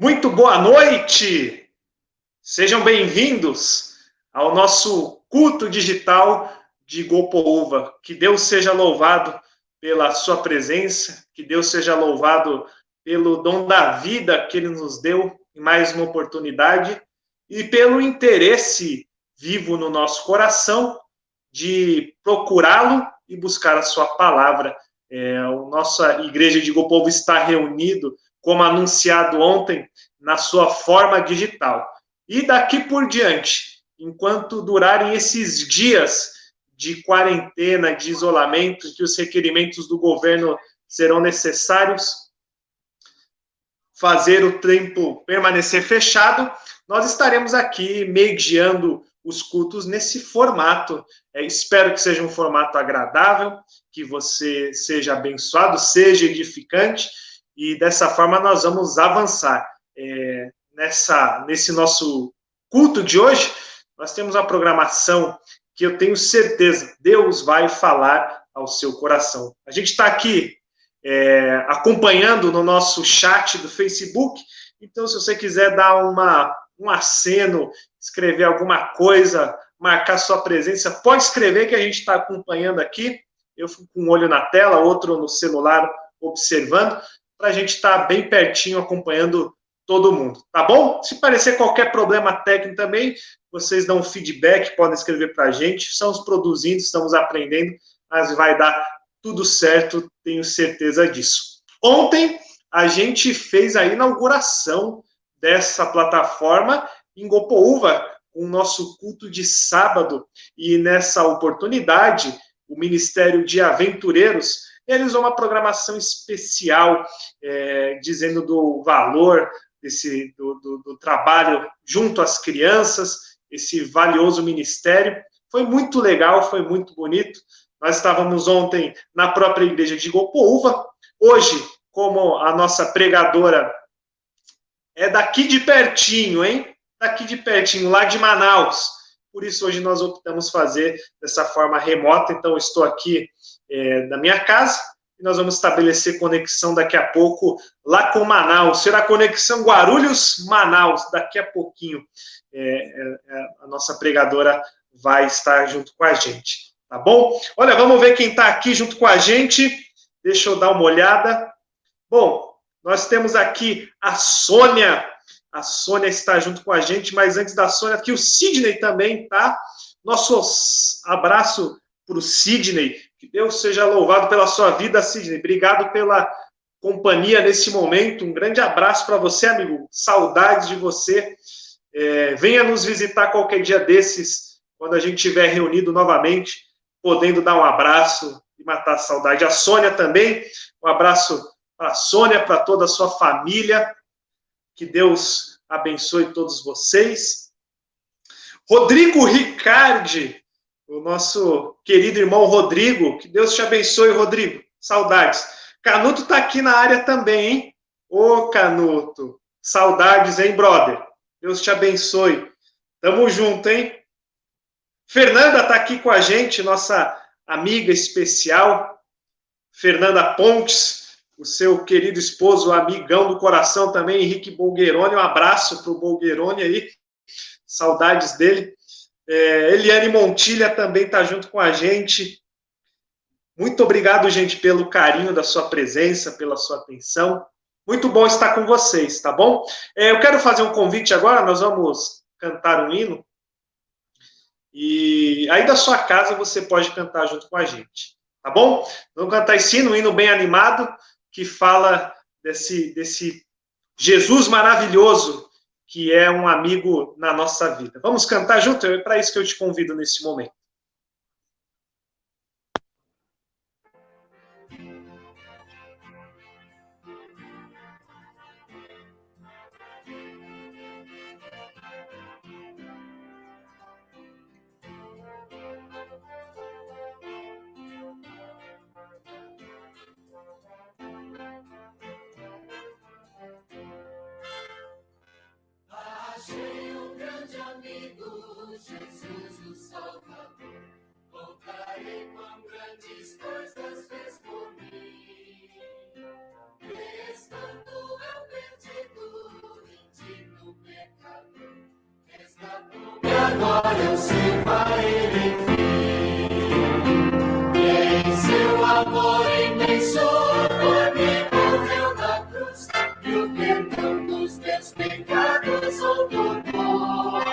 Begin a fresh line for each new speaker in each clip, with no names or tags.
Muito boa noite! Sejam bem-vindos ao nosso culto digital de Gopoúva. Que Deus seja louvado pela sua presença, que Deus seja louvado pelo dom da vida que Ele nos deu em mais uma oportunidade e pelo interesse vivo no nosso coração de procurá-lo e buscar a sua palavra. A nossa igreja de Gopoúva está reunido, como anunciado ontem, na sua forma digital. E daqui por diante, enquanto durarem esses dias de quarentena, de isolamento, que os requerimentos do governo serão necessários, fazer o templo permanecer fechado, nós estaremos aqui mediando os cultos nesse formato. Espero que seja um formato agradável, que você seja abençoado, seja edificante, e dessa forma nós vamos avançar. Nesse nosso culto de hoje, nós temos uma programação que eu tenho certeza Deus vai falar ao seu coração. A gente está aqui acompanhando no nosso chat do Facebook, então se você quiser dar um aceno, escrever alguma coisa, marcar sua presença, pode escrever que a gente está acompanhando aqui. Eu fico com um olho na tela, outro no celular, observando, para a gente estar bem pertinho, acompanhando todo mundo, tá bom? Se parecer qualquer problema técnico também, vocês dão um feedback, podem escrever para a gente. Estamos produzindo, estamos aprendendo, mas vai dar tudo certo, tenho certeza disso. Ontem, a gente fez a inauguração dessa plataforma em Gopoúva, com o nosso culto de sábado, e nessa oportunidade, o Ministério de Aventureiros realizou uma programação especial, dizendo do valor do trabalho junto às crianças, esse valioso ministério. Foi muito legal, foi muito bonito. Nós estávamos ontem na própria igreja de Gopoúva. Hoje, como a nossa pregadora é daqui de pertinho, hein? Daqui de pertinho, lá de Manaus. Por isso, hoje nós optamos fazer dessa forma remota. Então, estou aqui da minha casa e nós vamos estabelecer conexão daqui a pouco lá com Manaus. Será conexão Guarulhos-Manaus. Daqui a pouquinho a nossa pregadora vai estar junto com a gente. Tá bom? Olha, vamos ver quem está aqui junto com a gente. Deixa eu dar uma olhada. Bom, nós temos aqui a Sônia. A Sônia está junto com a gente, mas antes da Sônia, aqui o Sidney também, tá? Nosso abraço para o Sidney. Que Deus seja louvado pela sua vida, Sidney. Obrigado pela companhia nesse momento. Um grande abraço para você, amigo. Saudades de você. Venha nos visitar qualquer dia desses, quando a gente estiver reunido novamente, podendo dar um abraço e matar a saudade. A Sônia também, um abraço para a Sônia, para toda a sua família. Que Deus abençoe todos vocês. Rodrigo Ricardi, o nosso querido irmão Rodrigo. Que Deus te abençoe, Rodrigo. Saudades. Canuto está aqui na área também, hein? Ô, Canuto. Saudades, hein, brother? Deus te abençoe. Tamo junto, hein? Fernanda está aqui com a gente, nossa amiga especial. Fernanda Pontes, o seu querido esposo, amigão do coração também, Henrique Bolgueroni. Um abraço para o Bolgueroni aí. Saudades dele. Eliane Montilha também está junto com a gente. Muito obrigado, gente, pelo carinho da sua presença, pela sua atenção. Muito bom estar com vocês, tá bom? Eu quero fazer um convite agora, nós vamos cantar um hino. E aí da sua casa você pode cantar junto com a gente, tá bom? Vamos cantar esse hino, um hino bem animado, que fala desse Jesus maravilhoso, que é um amigo na nossa vida. Vamos cantar junto? É para isso que eu te convido nesse momento.
Achei um grande amigo, Jesus o Salvador. agora eu sirva a Ele, enfim. E em seu amor imenso, por mim morreu na cruz, e o perdão dos meus pecados outorgou.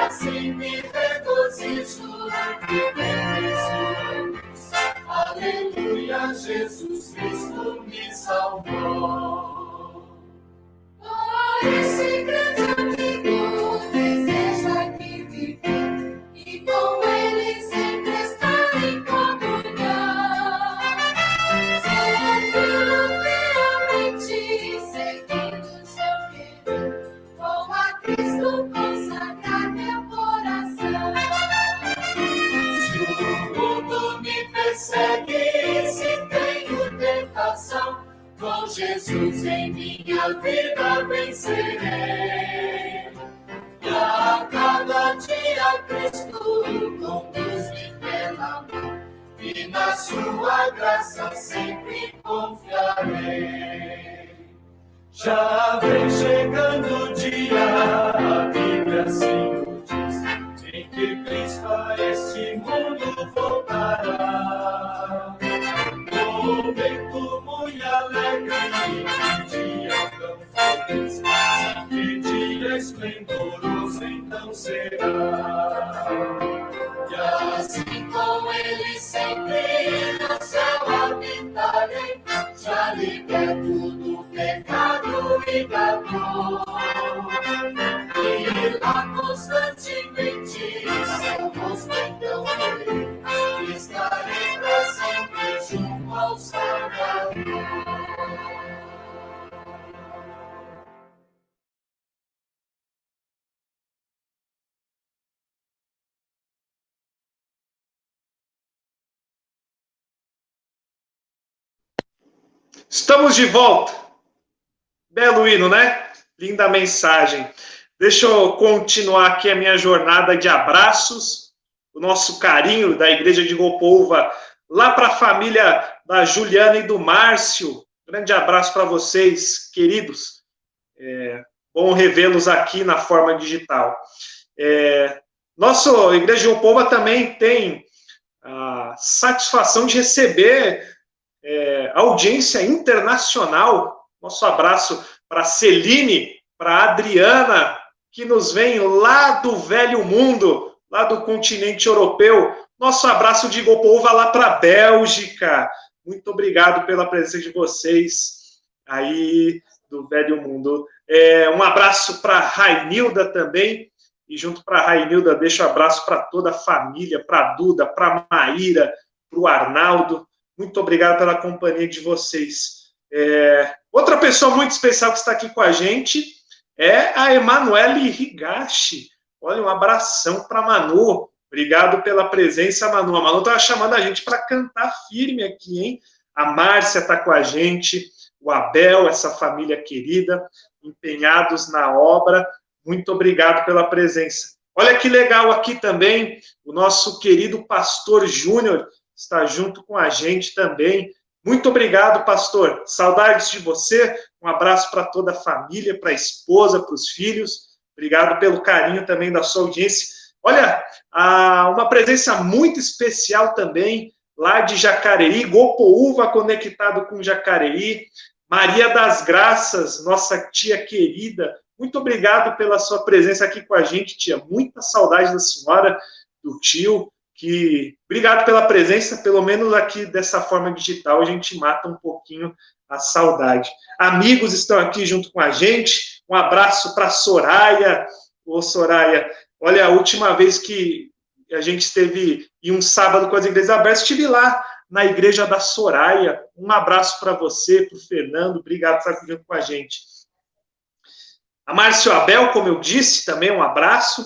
Assim me regozijo, vivendo Jesus. Aleluia, Jesus Cristo me salvou. Oh, esse grande amigo deseja aqui viver e com ele sempre estar em comunhão. Servi-lo fielmente, seguindo seu querer, com a Cristo consagrar meu coração. Se o mundo me persegue, se tenho tentação, com Jesus em minha vida vencerei. E a cada dia Cristo conduz-me pela mão, e na sua graça sempre confiarei. Já vem chegando o dia, a Bíblia assim o diz, em que Cristo a este mundo voltará. Momento muito alegre, que dia tão feliz, sim, que dia esplendoroso então será. E assim com ele sempre no céu habitarei, já liberto do pecado e da dor. E lá constantemente seu rosto então verei, estarei para sempre junto ao Salvador.
Estamos de volta. Belo hino, né? Linda mensagem. Deixa eu continuar aqui a minha jornada de abraços, o nosso carinho da Igreja de Gopouva, lá para a família da Juliana e do Márcio. Grande abraço para vocês, queridos. Bom revê-los aqui na forma digital. Nossa Igreja de Gopouva também tem a satisfação de receber audiência internacional. Nosso abraço para Celine, para Adriana, que nos vem lá do velho mundo, lá do continente europeu. Nosso abraço de Gopouva lá para a Bélgica. Muito obrigado pela presença de vocês aí do velho mundo. Um abraço para a Rainilda também. E junto para a Rainilda, deixo um abraço para toda a família, para a Duda, para a Maíra, para o Arnaldo. Muito obrigado pela companhia de vocês. Outra pessoa muito especial que está aqui com a gente é a Emanuele Higashi. Olha, um abração para a Manu. Obrigado pela presença, Manu. A Manu estava chamando a gente para cantar firme aqui, hein? A Márcia está com a gente, o Abel, essa família querida, empenhados na obra. Muito obrigado pela presença. Olha que legal aqui também, o nosso querido pastor Júnior está junto com a gente também. Muito obrigado, pastor. Saudades de você. Um abraço para toda a família, para a esposa, para os filhos. Obrigado pelo carinho também da sua audiência. Olha, uma presença muito especial também, lá de Jacareí, Gopouva conectado com Jacareí. Maria das Graças, nossa tia querida. Muito obrigado pela sua presença aqui com a gente, tia. Muita saudade da senhora, do tio. Obrigado pela presença, pelo menos aqui dessa forma digital, a gente mata um pouquinho a saudade. Amigos estão aqui junto com a gente. Um abraço para Soraya. Ô, Soraya, olha, a última vez que a gente esteve em um sábado com as igrejas abertas, estive lá na igreja da Soraya. Um abraço para você, para o Fernando. Obrigado por estar aqui junto com a gente. A Márcio Abel, como eu disse, também um abraço.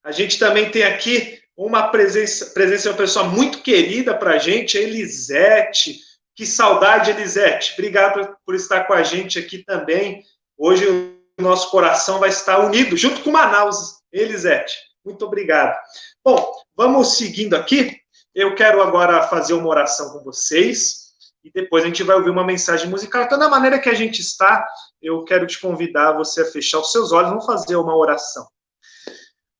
A gente também tem aqui uma presença de uma pessoa muito querida para a gente, a Elisete. Que saudade, Elisete. Obrigado por estar com a gente aqui também. Hoje o nosso coração vai estar unido, junto com Manaus, Elisete. Muito obrigado. Bom, vamos seguindo aqui. Eu quero agora fazer uma oração com vocês. e depois a gente vai ouvir uma mensagem musical. Então, da maneira que a gente está, eu quero te convidar você a fechar os seus olhos, vamos fazer uma oração.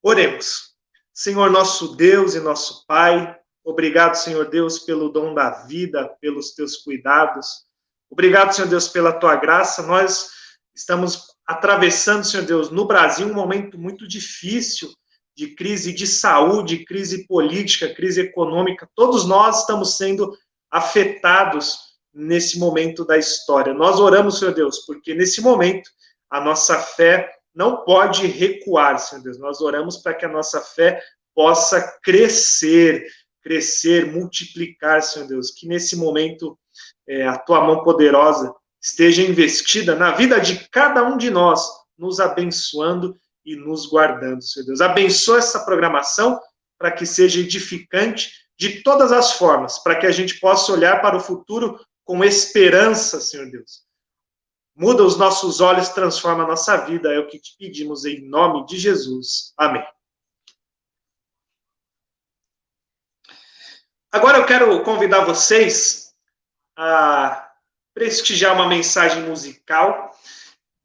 Oremos. Senhor nosso Deus e nosso Pai, obrigado, Senhor Deus, pelo dom da vida, pelos teus cuidados. Obrigado, Senhor Deus, pela tua graça. Nós estamos atravessando, Senhor Deus, no Brasil um momento muito difícil de crise de saúde, crise política, crise econômica. Todos nós estamos sendo afetados nesse momento da história. Nós oramos, Senhor Deus, porque nesse momento a nossa fé não pode recuar, Senhor Deus. Nós oramos para que a nossa fé possa crescer, multiplicar, Senhor Deus. Que nesse momento a tua mão poderosa esteja investida na vida de cada um de nós, nos abençoando e nos guardando, Senhor Deus. Abençoa essa programação para que seja edificante de todas as formas, para que a gente possa olhar para o futuro com esperança, Senhor Deus. Muda os nossos olhos, transforma a nossa vida, é o que te pedimos em nome de Jesus. Amém. Agora eu quero convidar vocês a prestigiar uma mensagem musical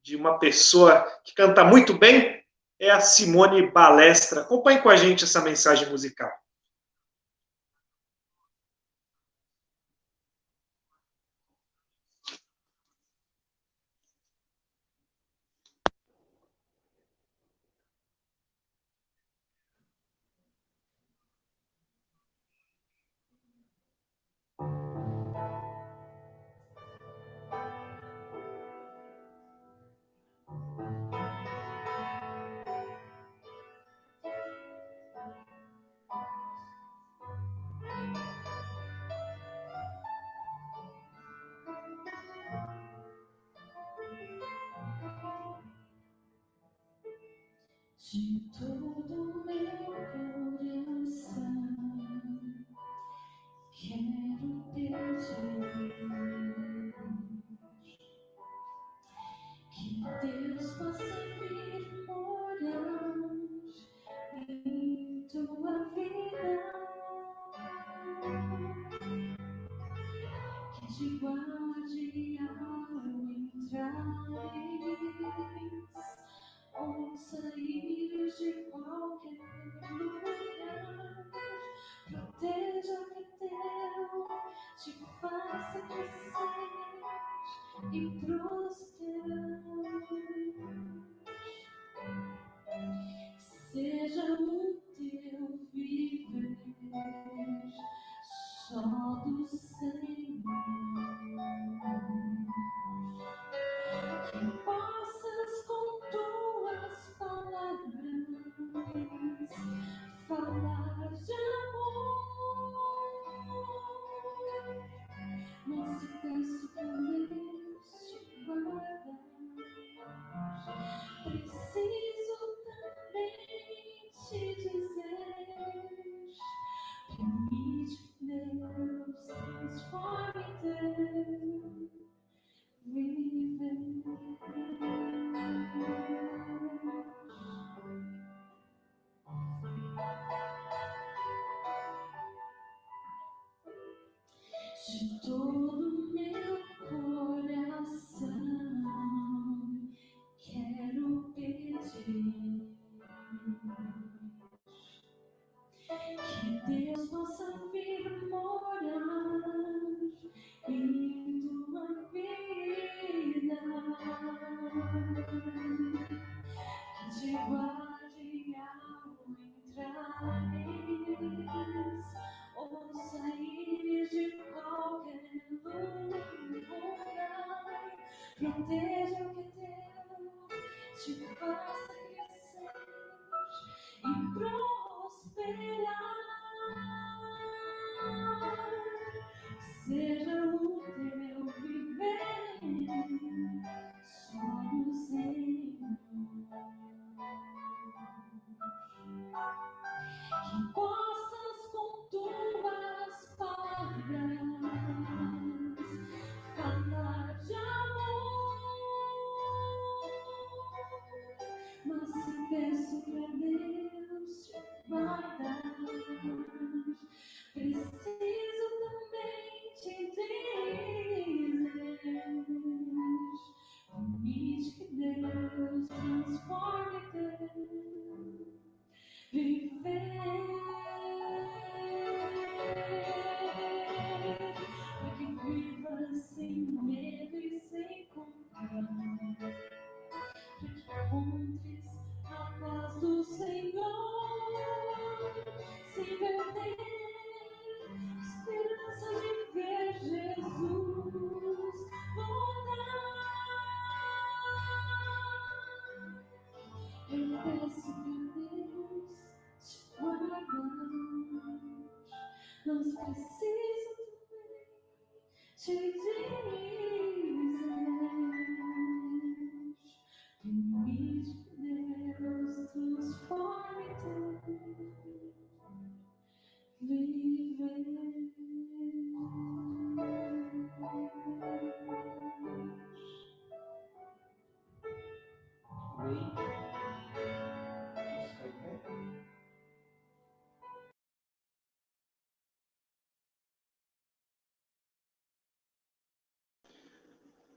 de uma pessoa que canta muito bem, é a Simone Balestra. Acompanhe com a gente essa mensagem musical.
De todo meu coração, quero pedir que Deus possa vir morar em tua vida, que te guarde ao entrares ou saíres de qualquer lugar. Proteja o que é teu, te faça crescer e prosperar. Seja o teu viver só do Senhor, que possas com tuas palavras falar de amor. Mas te peço pra Deus te guardar. Preciso também te dizer: permite, Deus, transforme teu viver. De todo meu coração, quero pedir que Deus possa vir morar em tua vida, que te guarde ao entrares ou saíres de qualquer lugar. Proteja o que é teu, te faça crescer e prosperar. Seja o teu viver só no Senhor, que possas com tuas palavras falar de amor. Mas se peço pra Deus te guardar, preciso também te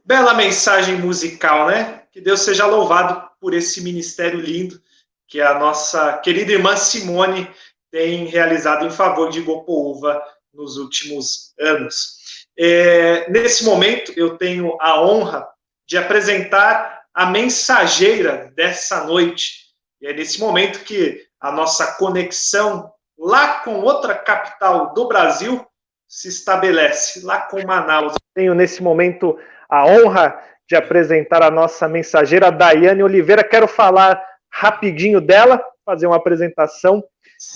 Bela mensagem musical, né? Que Deus seja louvado por esse ministério lindo que a nossa querida irmã Simone tem realizado em favor de Gopoúva nos últimos anos. Nesse momento, eu tenho a honra de apresentar a mensageira dessa noite. E é nesse momento que a nossa conexão lá com outra capital do Brasil se estabelece, lá com Manaus. Eu tenho nesse momento a honra de apresentar a nossa mensageira, Daiane Oliveira. Quero falar rapidinho dela, fazer uma apresentação.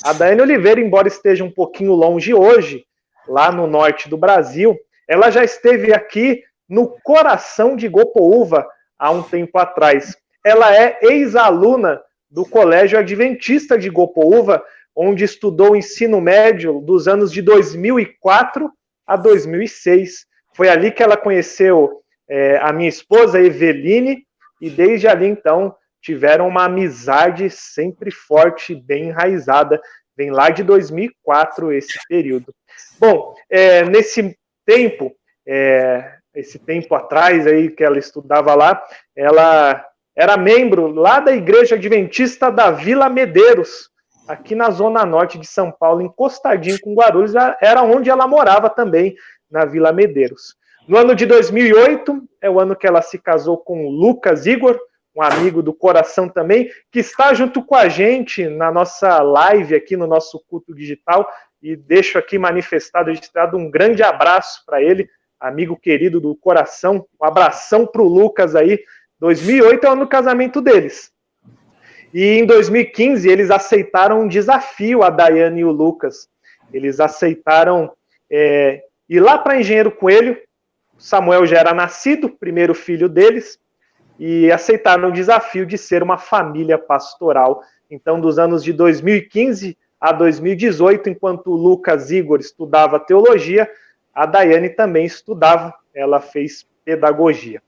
A Daiane Oliveira, embora esteja um pouquinho longe hoje, lá no norte do Brasil, ela já esteve aqui no coração de Gopoúva há um tempo atrás. Ela é ex-aluna do Colégio Adventista de Gopoúva, onde estudou o ensino médio dos anos de 2004 a 2006. Foi ali que ela conheceu a minha esposa, Eveline, e desde ali, então, tiveram uma amizade sempre forte, bem enraizada. Vem lá de 2004 esse período. Bom, nesse tempo, esse tempo atrás aí que ela estudava lá, ela era membro lá da Igreja Adventista da Vila Medeiros, aqui na Zona Norte de São Paulo, encostadinho com Guarulhos, era onde ela morava também, na Vila Medeiros. No ano de 2008, é o ano que ela se casou com o Lucas Igor, um amigo do coração também, que está junto com a gente na nossa live aqui, no nosso culto digital, e deixo aqui manifestado, registrado, um grande abraço para ele, amigo querido do coração, um abração para o Lucas aí. 2008 é o ano do casamento deles. E em 2015 eles aceitaram um desafio, a Daiane e o Lucas. Eles aceitaram ir lá para Engenheiro Coelho. Samuel já era nascido, primeiro filho deles, e aceitaram o desafio de ser uma família pastoral. Então, dos anos de 2015 a 2018, enquanto o Lucas Igor estudava teologia, a Daiane também estudava, ela fez pedagogia.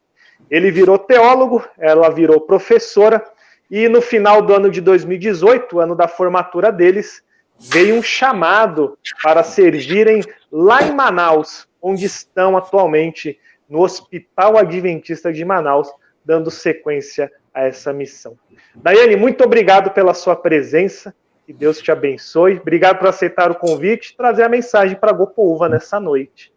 Ele virou teólogo, ela virou professora, e no final do ano de 2018, ano da formatura deles, veio um chamado para servirem lá em Manaus, onde estão atualmente no Hospital Adventista de Manaus, dando sequência a essa missão. Daiane, muito obrigado pela sua presença, que Deus te abençoe. Obrigado por aceitar o convite e trazer a mensagem para Gopoúva nessa noite.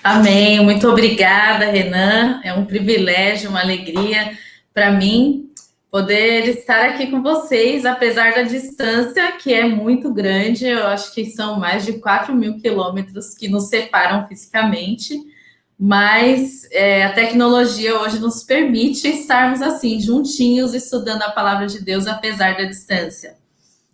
Amém, muito obrigada, Renan. É um privilégio, uma alegria para mim poder estar aqui com vocês, apesar da distância, que é muito grande. Eu acho que são mais de 4.000 quilômetros que nos separam fisicamente, mas a tecnologia hoje nos permite estarmos assim, juntinhos, estudando a palavra de Deus, apesar da distância.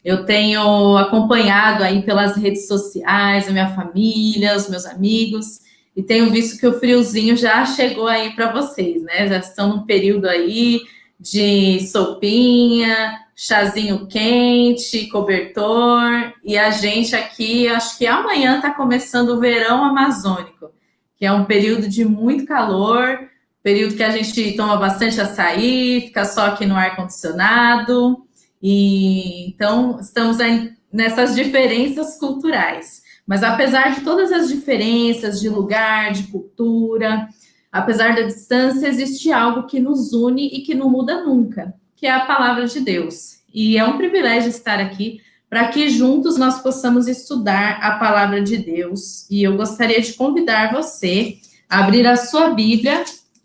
Eu tenho acompanhado aí pelas redes sociais a minha família, os meus amigos, e tenho visto que o friozinho já chegou aí para vocês, né? Já estão num período aí de sopinha, chazinho quente, cobertor, e a gente aqui, acho que amanhã está começando o verão amazônico, que é um período de muito calor, período que a gente toma bastante açaí, fica só aqui no ar-condicionado, e então estamos aí nessas diferenças culturais. Mas apesar de todas as diferenças de lugar, de cultura, apesar da distância, existe algo que nos une e que não muda nunca, que é a palavra de Deus. E é um privilégio estar aqui para que juntos nós possamos estudar a palavra de Deus. E eu gostaria de convidar você a abrir a sua Bíblia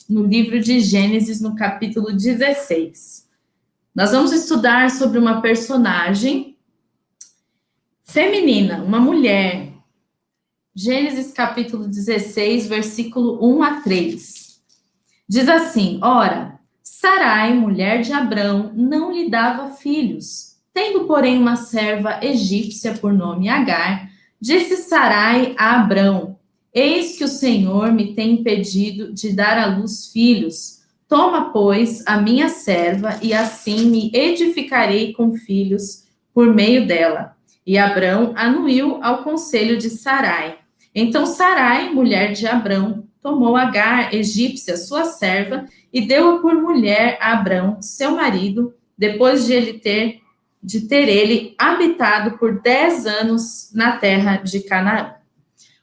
no livro de Gênesis, no capítulo 16. Nós vamos estudar sobre uma personagem feminina, uma mulher. Gênesis capítulo 16, versículo 1 a 3. Diz assim: Ora, Sarai, mulher de Abrão, não lhe dava filhos. Tendo, porém, uma serva egípcia por nome Agar, Disse Sarai a Abrão: eis que o Senhor me tem impedido de dar à luz filhos. Toma, pois, a minha serva, e assim me edificarei com filhos por meio dela. E Abrão anuiu ao conselho de Sarai. Então Sarai, mulher de Abrão, tomou Agar, egípcia, sua serva, e deu-a por mulher a Abrão, seu marido, depois de ter ele habitado por 10 anos na terra de Canaã.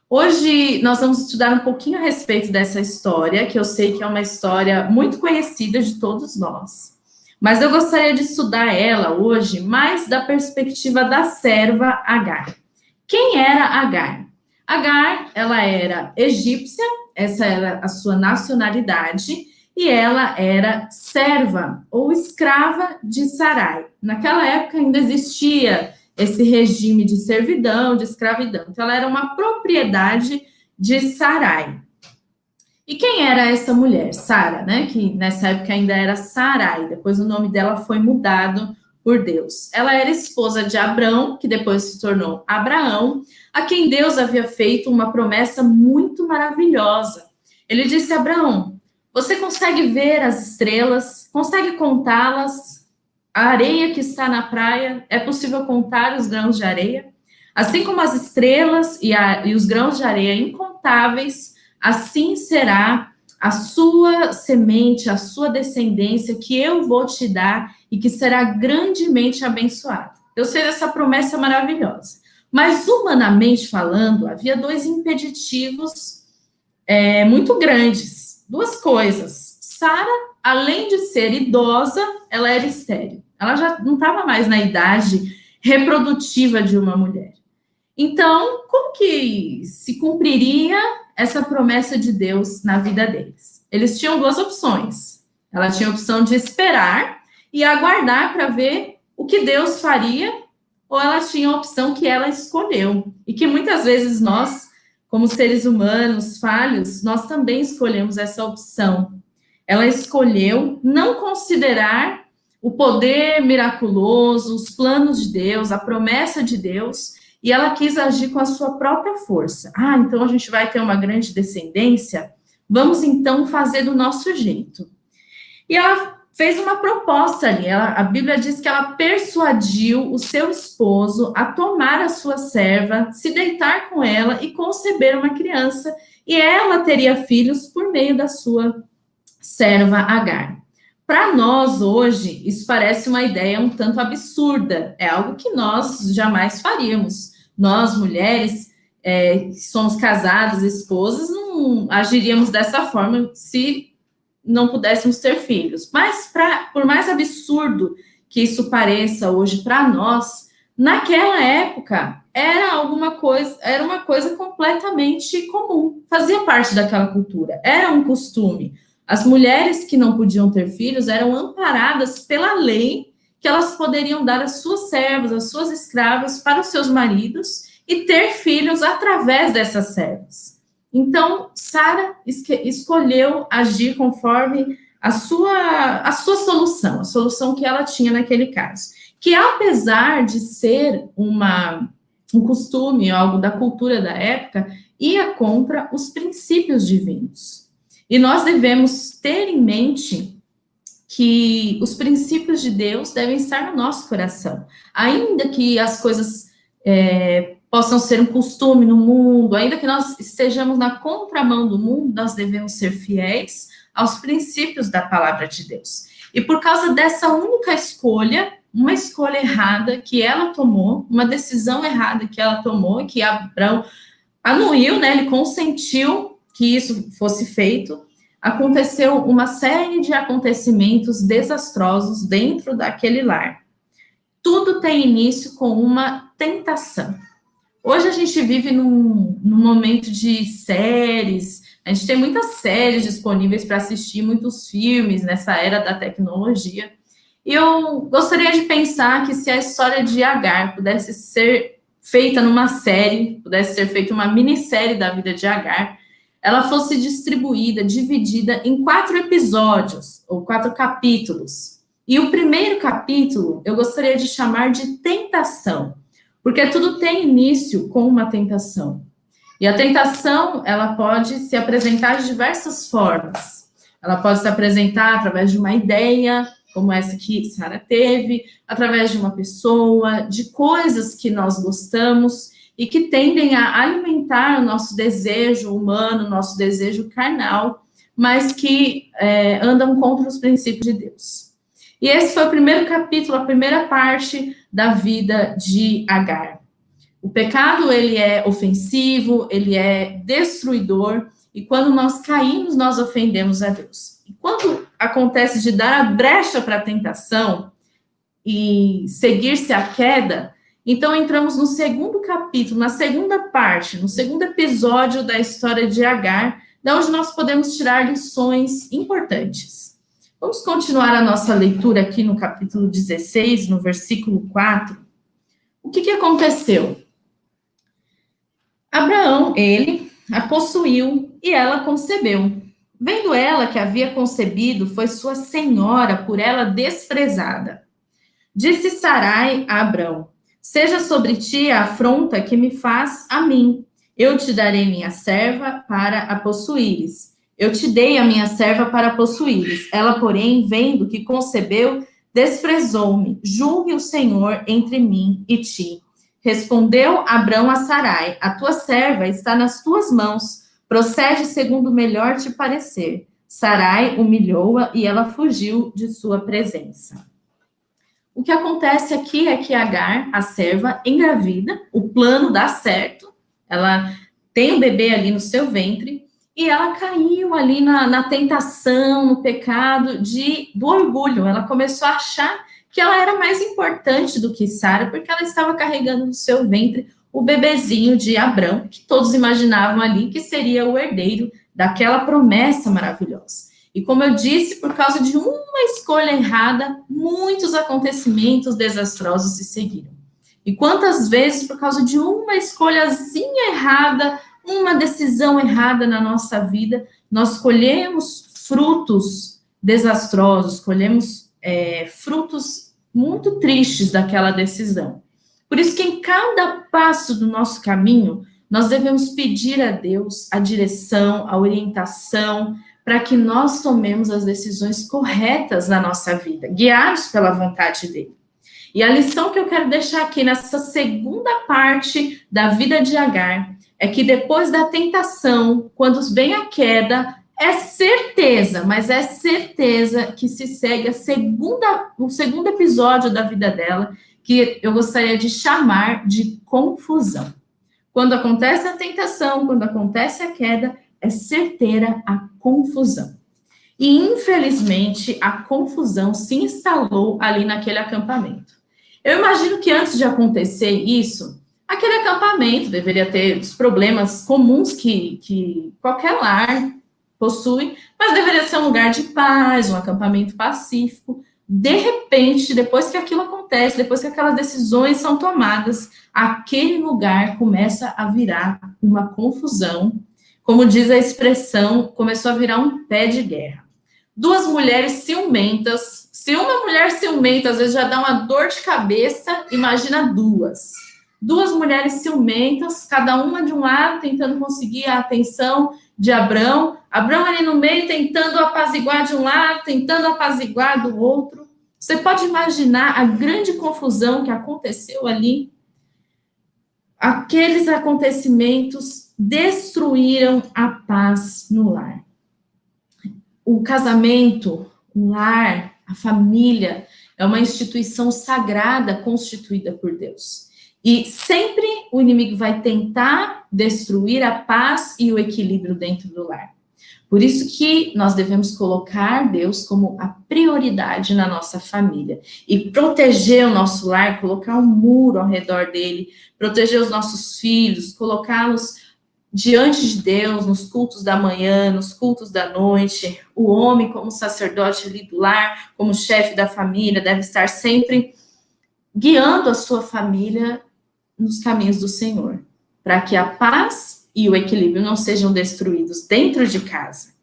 Hoje nós vamos estudar um pouquinho a respeito dessa história, que eu sei que é uma história muito conhecida de todos nós. Mas eu gostaria de estudar ela hoje mais da perspectiva da serva Agar. Quem era Agar? Agar, ela era egípcia, essa era a sua nacionalidade, e ela era serva ou escrava de Sarai. Naquela época ainda existia esse regime de servidão, de escravidão. Então, ela era uma propriedade de Sarai. E quem era essa mulher? Sara, né? Que nessa época ainda era Sarai. Depois o nome dela foi mudado por Deus. Ela era esposa de Abrão, que depois se tornou Abraão, a quem Deus havia feito uma promessa muito maravilhosa. Ele disse a Abraão: você consegue ver as estrelas? Consegue contá-las? A areia que está na praia, é possível contar os grãos de areia? Assim como as estrelas e os grãos de areia incontáveis, assim será a sua semente, a sua descendência, que eu vou te dar e que será grandemente abençoada. Deus fez essa promessa maravilhosa. Mas, humanamente falando, havia dois impeditivos muito grandes. Duas coisas. Sara, além de ser idosa, ela era estéril. Ela já não estava mais na idade reprodutiva de uma mulher. Então, como que se cumpriria essa promessa de Deus na vida deles? Eles tinham duas opções. Ela tinha a opção de esperar e aguardar para ver o que Deus faria, ou ela tinha a opção que ela escolheu. E que muitas vezes nós, como seres humanos falhos, nós também escolhemos essa opção. Ela escolheu não considerar o poder miraculoso, os planos de Deus, a promessa de Deus, e ela quis agir com a sua própria força. Ah, então a gente vai ter uma grande descendência? Vamos então fazer do nosso jeito. E ela fez uma proposta ali. A Bíblia diz que ela persuadiu o seu esposo a tomar a sua serva, se deitar com ela e conceber uma criança, e ela teria filhos por meio da sua serva Agar. Para nós, hoje, isso parece uma ideia um tanto absurda. É algo que nós jamais faríamos. Nós, mulheres, que somos casadas, esposas, não agiríamos dessa forma se não pudéssemos ter filhos. Mas, por mais absurdo que isso pareça hoje para nós, naquela época era uma coisa completamente comum. Fazia parte daquela cultura. Era um costume. As mulheres que não podiam ter filhos eram amparadas pela lei que elas poderiam dar as suas servas, as suas escravas para os seus maridos e ter filhos através dessas servas. Então, Sara escolheu agir conforme a sua solução, a solução que ela tinha naquele caso. Que apesar de ser um costume, algo da cultura da época, ia contra os princípios divinos. E nós devemos ter em mente que os princípios de Deus devem estar no nosso coração. Ainda que as coisas possam ser um costume no mundo, ainda que nós estejamos na contramão do mundo, nós devemos ser fiéis aos princípios da palavra de Deus. E por causa dessa única escolha, uma escolha errada que ela tomou, uma decisão errada que ela tomou, que Abrão anuiu, né, ele consentiu que isso fosse feito, aconteceu uma série de acontecimentos desastrosos dentro daquele lar. Tudo tem início com uma tentação. Hoje a gente vive num momento de séries, a gente tem muitas séries disponíveis para assistir, muitos filmes nessa era da tecnologia, e eu gostaria de pensar que se a história de Agar pudesse ser feita numa série, pudesse ser feita uma minissérie da vida de Agar, ela fosse distribuída, dividida em 4 episódios, ou 4 capítulos. E o primeiro capítulo, eu gostaria de chamar de tentação. Porque tudo tem início com uma tentação. E a tentação, ela pode se apresentar de diversas formas. Ela pode se apresentar através de uma ideia, como essa que Sara teve, através de uma pessoa, de coisas que nós gostamos e que tendem a alimentar o nosso desejo humano, nosso desejo carnal, mas que andam contra os princípios de Deus. E esse foi o primeiro capítulo, a primeira parte da vida de Agar. O pecado, ele é ofensivo, ele é destruidor, e quando nós caímos, nós ofendemos a Deus. E quando acontece de dar a brecha para a tentação e seguir-se a queda, então entramos no segundo capítulo, na segunda parte, no segundo episódio da história de Agar, da onde nós podemos tirar lições importantes. Vamos continuar a nossa leitura aqui no capítulo 16, no versículo 4. O que aconteceu? Abraão, ele a possuiu e ela concebeu. Vendo ela que havia concebido, foi sua senhora por ela desprezada. Disse Sarai a Abrão: seja sobre ti a afronta que me faz a mim. Eu te darei minha serva para a possuíres. Eu te dei a minha serva para a possuíres. Ela, porém, vendo que concebeu, desprezou-me. Julgue o Senhor entre mim e ti. Respondeu Abrão a Sarai: a tua serva está nas tuas mãos. Procede segundo o melhor te parecer. Sarai humilhou-a e ela fugiu de sua presença. O que acontece aqui é que Agar, a serva, engravida, o plano dá certo, ela tem um bebê ali no seu ventre, e ela caiu ali na tentação, no pecado do orgulho. Ela começou a achar que ela era mais importante do que Sara, porque ela estava carregando no seu ventre o bebezinho de Abrão, que todos imaginavam ali que seria o herdeiro daquela promessa maravilhosa. E como eu disse, por causa de uma escolha errada, muitos acontecimentos desastrosos se seguiram. E quantas vezes, por causa de uma escolhazinha errada, uma decisão errada na nossa vida, nós colhemos frutos desastrosos, colhemos frutos muito tristes daquela decisão. Por isso que em cada passo do nosso caminho, nós devemos pedir a Deus a direção, a orientação, para que nós tomemos as decisões corretas na nossa vida, guiados pela vontade dele. E a lição que eu quero deixar aqui nessa segunda parte da vida de Agar é que depois da tentação, quando vem a queda, é certeza, mas é certeza que se segue o segundo episódio da vida dela, que eu gostaria de chamar de confusão. Quando acontece a tentação, quando acontece a queda, é certeira a confusão. E, infelizmente, a confusão se instalou ali naquele acampamento. Eu imagino que antes de acontecer isso, aquele acampamento deveria ter os problemas comuns que qualquer lar possui, mas deveria ser um lugar de paz, um acampamento pacífico. De repente, depois que aquilo acontece, depois que aquelas decisões são tomadas, aquele lugar começa a virar uma confusão. Como diz a expressão, começou a virar um pé de guerra. Duas mulheres ciumentas. Se uma mulher ciumenta, às vezes já dá uma dor de cabeça, imagina duas. Duas mulheres ciumentas, cada uma de um lado, tentando conseguir a atenção de Abrão. Abrão ali no meio, tentando apaziguar de um lado, tentando apaziguar do outro. Você pode imaginar a grande confusão que aconteceu ali? Aqueles acontecimentos destruíram a paz no lar. O casamento, o lar, a família, é uma instituição sagrada constituída por Deus. E sempre o inimigo vai tentar destruir a paz e o equilíbrio dentro do lar. Por isso que nós devemos colocar Deus como a prioridade na nossa família. E proteger o nosso lar, colocar um muro ao redor dele, proteger os nossos filhos, colocá-los diante de Deus, nos cultos da manhã, nos cultos da noite. O homem, como sacerdote ali do lar, como chefe da família, deve estar sempre guiando a sua família nos caminhos do Senhor, para que a paz e o equilíbrio não sejam destruídos dentro de casa.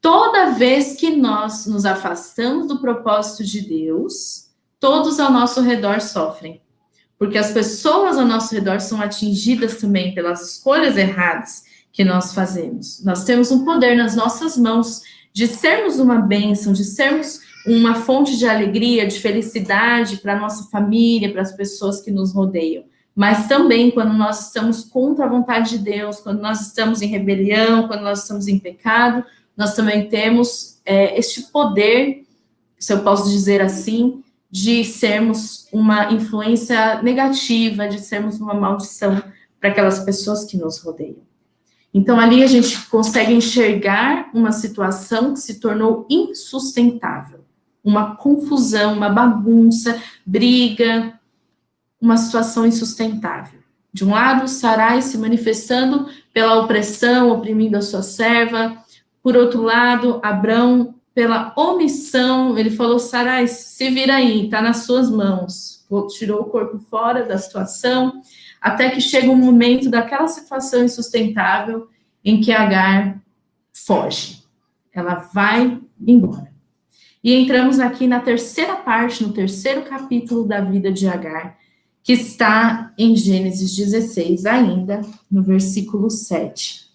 Toda vez que nós nos afastamos do propósito de Deus, todos ao nosso redor sofrem. porque as pessoas ao nosso redor são atingidas também pelas escolhas erradas que nós fazemos. Nós temos um poder nas nossas mãos de sermos uma bênção, de sermos uma fonte de alegria, de felicidade para a nossa família, para as pessoas que nos rodeiam. Mas também quando nós estamos contra a vontade de Deus, quando nós estamos em rebelião, quando nós estamos em pecado, nós também temos este poder, se eu posso dizer assim, de sermos uma influência negativa, de sermos uma maldição para aquelas pessoas que nos rodeiam. Então, ali a gente consegue enxergar uma situação que se tornou insustentável. Uma confusão, uma bagunça, briga, uma situação insustentável. De um lado, Sarai se manifestando pela opressão, oprimindo a sua serva. Por outro lado, Abrão, pela omissão, ele falou, Sarai, se vira aí, está nas suas mãos. Tirou o corpo fora da situação, até que chega um momento daquela situação insustentável em que Agar foge. Ela vai embora. E entramos aqui na terceira parte, no terceiro capítulo da vida de Agar, que está em Gênesis 16 ainda, no versículo 7.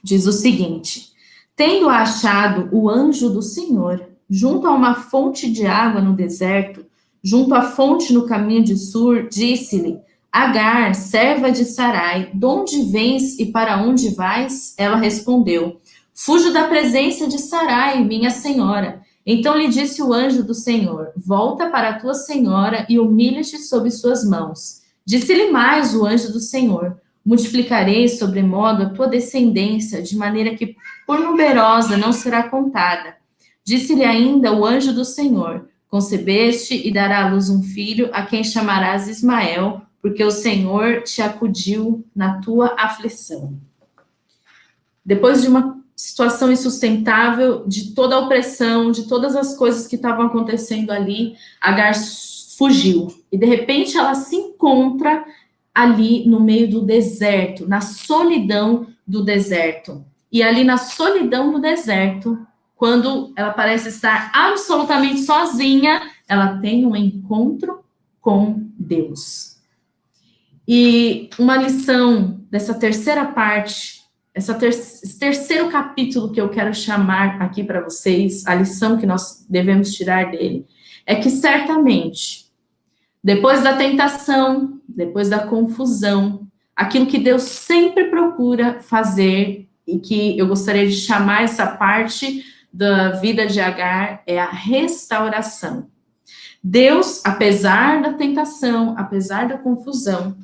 Diz o seguinte: tendo achado o anjo do Senhor, junto a uma fonte de água no deserto, junto à fonte no caminho de Sur, disse-lhe, Agar, serva de Sarai, de onde vens e para onde vais? Ela respondeu, fujo da presença de Sarai, minha senhora. Então lhe disse o anjo do Senhor, volta para a tua senhora e humilha-te sob suas mãos. Disse-lhe mais o anjo do Senhor, multiplicarei sobremodo a tua descendência, de maneira que por numerosa não será contada. Disse-lhe ainda o anjo do Senhor, concebeste e dará à luz um filho, a quem chamarás Ismael, porque o Senhor te acudiu na tua aflição. Depois de uma situação insustentável, de toda a opressão, de todas as coisas que estavam acontecendo ali, Agar fugiu. E de repente ela se encontra ali no meio do deserto, na solidão do deserto. E ali na solidão do deserto, quando ela parece estar absolutamente sozinha, ela tem um encontro com Deus. E uma lição dessa terceira parte, esse terceiro capítulo que eu quero chamar aqui para vocês, a lição que nós devemos tirar dele, é que certamente, depois da tentação, depois da confusão, aquilo que Deus sempre procura fazer, e que eu gostaria de chamar essa parte da vida de Agar, é a restauração. Deus, apesar da tentação, apesar da confusão,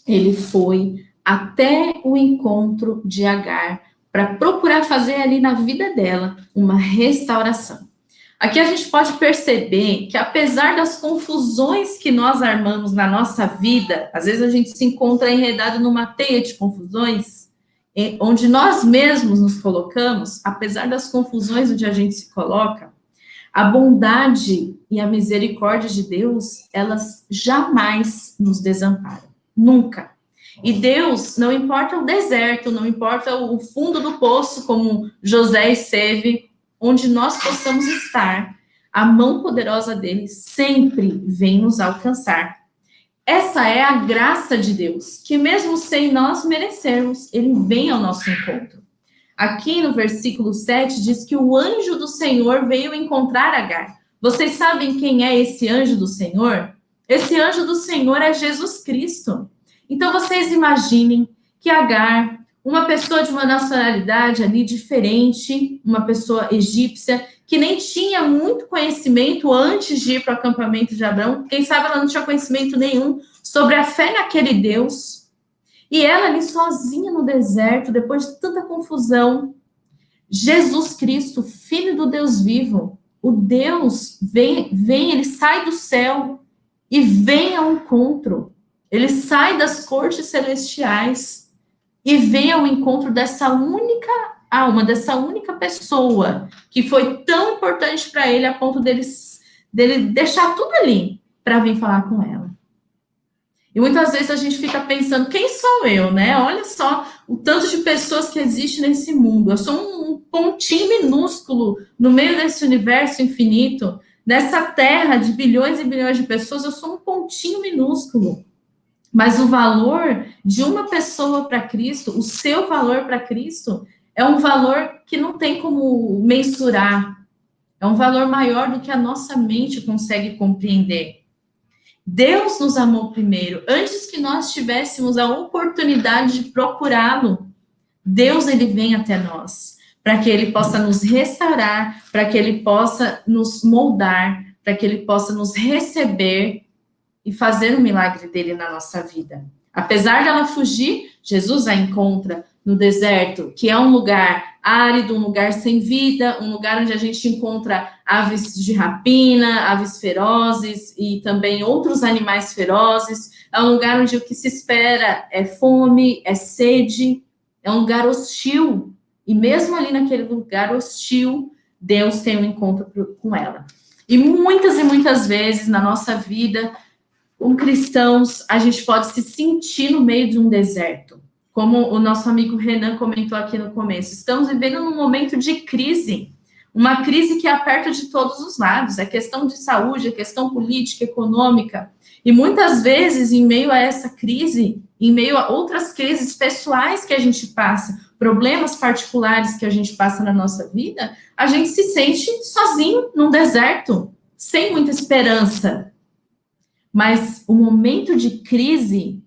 ele foi até o encontro de Agar para procurar fazer ali na vida dela uma restauração. Aqui a gente pode perceber que apesar das confusões que nós armamos na nossa vida, às vezes a gente se encontra enredado numa teia de confusões, onde nós mesmos nos colocamos, apesar das confusões onde a gente se coloca, a bondade e a misericórdia de Deus, elas jamais nos desamparam. Nunca. E Deus, não importa o deserto, não importa o fundo do poço, como José esteve, onde nós possamos estar, a mão poderosa dele sempre vem nos alcançar. Essa é a graça de Deus, que mesmo sem nós merecermos, ele vem ao nosso encontro. Aqui no versículo 7 diz que o anjo do Senhor veio encontrar Agar. Vocês sabem quem é esse anjo do Senhor? Esse anjo do Senhor é Jesus Cristo. Então, vocês imaginem que Agar, uma pessoa de uma nacionalidade ali diferente, uma pessoa egípcia, que nem tinha muito conhecimento antes de ir para o acampamento de Abrão, quem sabe ela não tinha conhecimento nenhum sobre a fé naquele Deus, e ela ali sozinha no deserto, depois de tanta confusão, Jesus Cristo, Filho do Deus vivo, o Deus vem, ele sai do céu e vem ao encontro. Ele sai das cortes celestiais e vem ao encontro dessa única alma, dessa única pessoa que foi tão importante para ele a ponto dele deixar tudo ali para vir falar com ela. E muitas vezes a gente fica pensando, quem sou eu, né? Olha só o tanto de pessoas que existe nesse mundo. Eu sou um pontinho minúsculo no meio desse universo infinito, nessa terra de bilhões e bilhões de pessoas, eu sou um pontinho minúsculo. Mas o valor de uma pessoa para Cristo, o seu valor para Cristo, é um valor que não tem como mensurar. É um valor maior do que a nossa mente consegue compreender. Deus nos amou primeiro, antes que nós tivéssemos a oportunidade de procurá-lo. Deus, ele vem até nós, para que ele possa nos restaurar, para que ele possa nos moldar, para que ele possa nos receber e fazer o milagre dele na nossa vida. Apesar dela fugir, Jesus a encontra no deserto, que é um lugar árido, um lugar sem vida, um lugar onde a gente encontra aves de rapina, aves ferozes e também outros animais ferozes. É um lugar onde o que se espera é fome, é sede, é um lugar hostil. E mesmo ali naquele lugar hostil, Deus tem um encontro com ela. E muitas vezes na nossa vida, como cristãos, a gente pode se sentir no meio de um deserto. Como o nosso amigo Renan comentou aqui no começo, estamos vivendo num momento de crise, uma crise que aperta de todos os lados, é questão de saúde, é questão política, econômica, e muitas vezes, em meio a essa crise, em meio a outras crises pessoais que a gente passa, problemas particulares que a gente passa na nossa vida, a gente se sente sozinho num deserto, sem muita esperança. Mas o momento de crise,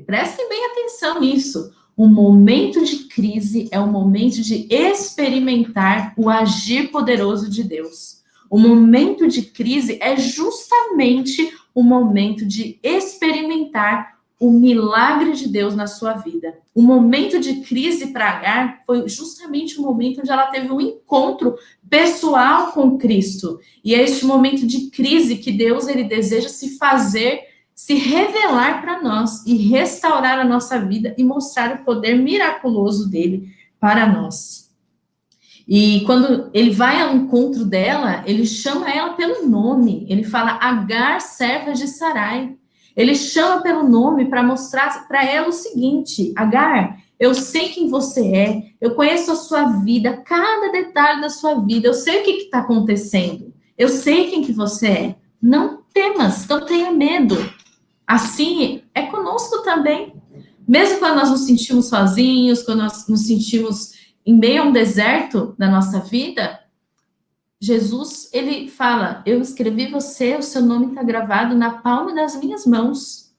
prestem bem atenção nisso, o momento de crise é o momento de experimentar o agir poderoso de Deus. O momento de crise é justamente o momento de experimentar o milagre de Deus na sua vida. O momento de crise para Agar foi justamente o momento onde ela teve um encontro pessoal com Cristo. E é este momento de crise que Deus ele deseja se revelar para nós e restaurar a nossa vida e mostrar o poder miraculoso dele para nós. E quando ele vai ao encontro dela, ele chama ela pelo nome. Ele fala, Agar, serva de Sarai. Ele chama pelo nome para mostrar para ela o seguinte, Agar, eu sei quem você é, eu conheço a sua vida, cada detalhe da sua vida, eu sei o que está acontecendo, eu sei quem que você é. Não temas, não tenha medo. Assim é conosco também. Mesmo quando nós nos sentimos sozinhos, quando nós nos sentimos em meio a um deserto da nossa vida, Jesus, ele fala, eu escrevi você, o seu nome está gravado na palma das minhas mãos.